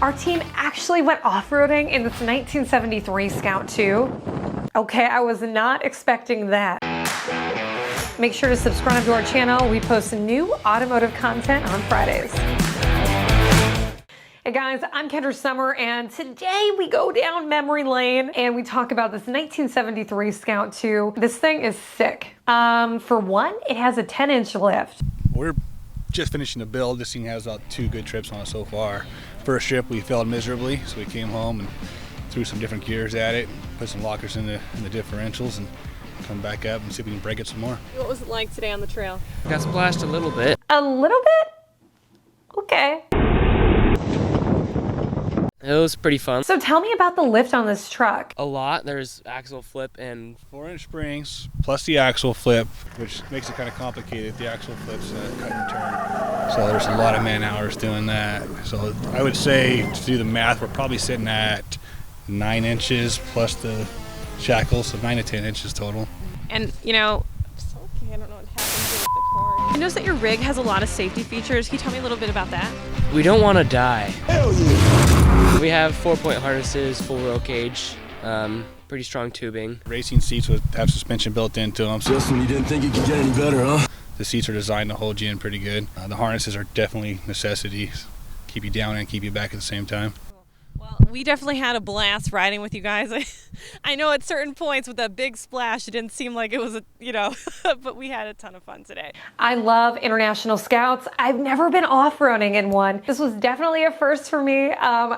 Our team actually went off-roading in this 1973 Scout II. Okay, I was not expecting that. Make sure to subscribe to our channel. We post new automotive content on Fridays. Hey guys, I'm Kendra Sommer, and today we go down memory lane and we talk about this 1973 Scout II. This thing is sick. For one, it has a 10-inch lift. We're just finishing the build. This thing has about 2 good trips on it so far. First trip we failed miserably, so we came home and threw some different gears at it, put some lockers in the differentials, and come back up and see if we can break it some more. What was it like today on the trail? Got splashed a little bit. A little bit? Okay. It was pretty fun. So tell me about the lift on this truck. A lot. There's axle flip and 4-inch springs plus the axle flip, which makes it kind of complicated. The axle flip's cut and turn, so there's a lot of man hours doing that. So I would say, to do the math, we're probably sitting at 9 inches plus the shackles, so 9 to 10 inches total. And you know, I don't know what happened here with the cord. You notice that your rig has a lot of safety features. Can you tell me a little bit about that? we don't want to die. Hell yeah! We have 4-point harnesses, full roll cage, pretty strong tubing. Racing seats have suspension built into them. Just when you didn't think it could get any better, huh? The seats are designed to hold you in pretty good. The harnesses are definitely necessities. Keep you down and keep you back at the same time. Well, we definitely had a blast riding with you guys. I know at certain points with that big splash, it didn't seem like it was but we had a ton of fun today. I love International Scouts. I've never been off-roading in one. This was definitely a first for me.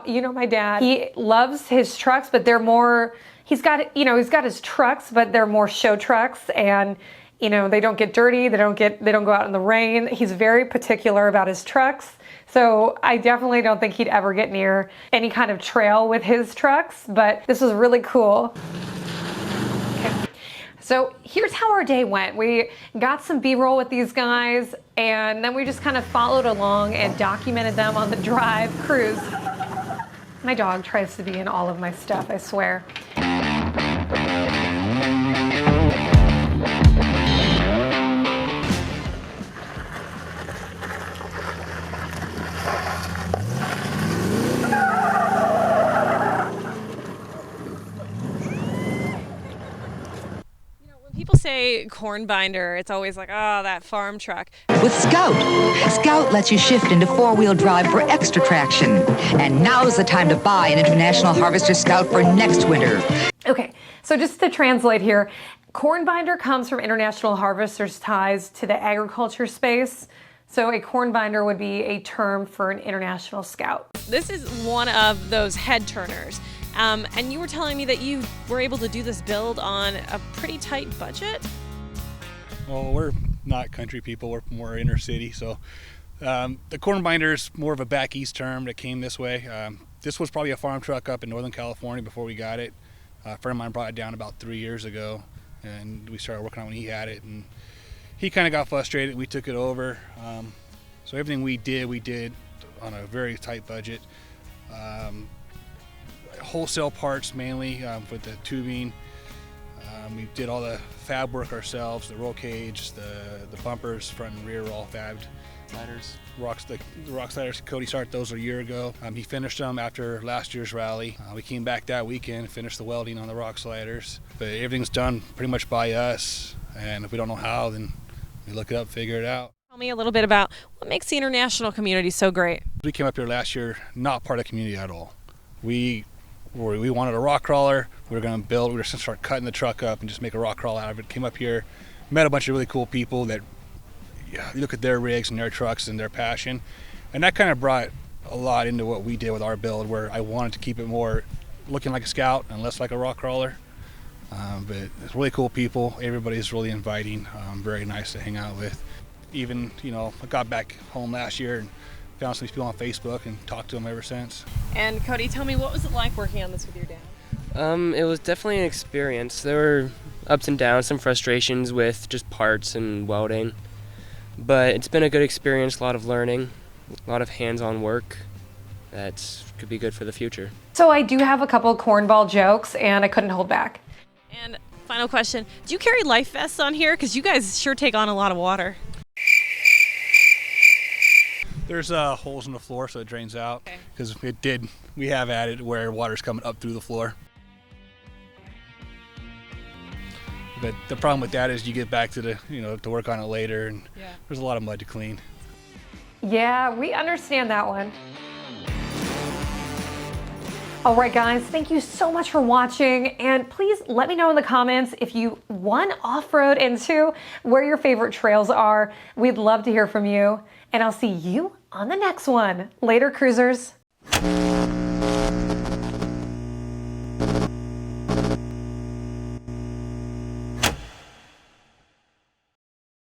You know my dad, he loves his trucks, but they're more, he's got his trucks, but they're more show trucks, and they don't get dirty, they don't go out in the rain. He's very particular about his trucks. So I definitely don't think he'd ever get near any kind of trail with his trucks, but this was really cool. Okay. So here's how our day went. We got some B-roll with these guys, and then we just kind of followed along and documented them on the drive cruise. My dog tries to be in all of my stuff, I swear. People say corn binder, it's always like, oh, that farm truck. With Scout lets you shift into 4-wheel drive for extra traction. And now's the time to buy an International Harvester Scout for next winter. Okay, so just to translate here, corn binder comes from International Harvester's ties to the agriculture space. So a corn binder would be a term for an International Scout. This is one of those head turners. And you were telling me that you were able to do this build on a pretty tight budget? Well, we're not country people, we're more inner city, so the corn binder is more of a back east term that came this way. This was probably a farm truck up in Northern California before we got it. A friend of mine brought it down about 3 years ago, and we started working on it when he had it, and he kind of got frustrated. We took it over. So everything we did on a very tight budget. Wholesale parts mainly with the tubing. We did all the fab work ourselves, the roll cage, the bumpers, front and rear were all fabbed. Sliders. The rock sliders, Cody started those a year ago. He finished them after last year's rally. We came back that weekend, finished the welding on the rock sliders. But everything's done pretty much by us, and if we don't know how, then we look it up, figure it out. Tell me a little bit about what makes the international community so great. We came up here last year not part of the community at all. We wanted a rock crawler. We were going to build, we were just going to start cutting the truck up and just make a rock crawl out of it. Came up here, met a bunch of really cool people that you look at their rigs and their trucks and their passion. And that kind of brought a lot into what we did with our build, where I wanted to keep it more looking like a Scout and less like a rock crawler. But it's really cool people. Everybody's really inviting, very nice to hang out with. Even, I got back home last year and found some people on Facebook and talked to them ever since. And Cody, tell me, what was it like working on this with your dad? It was definitely an experience. There were ups and downs, some frustrations with just parts and welding. But it's been a good experience, a lot of learning, a lot of hands-on work that could be good for the future. So I do have a couple cornball jokes, and I couldn't hold back. And final question, do you carry life vests on here? Because you guys sure take on a lot of water. There's holes in the floor so it drains out, because we have added where water's coming up through the floor. But the problem with that is you get back to to work on it later, and there's a lot of mud to clean. Yeah, we understand that one. All right, guys, thank you so much for watching. And please let me know in the comments if you, one, off-road, and two, where your favorite trails are. We'd love to hear from you. And I'll see you on the next one. Later, cruisers.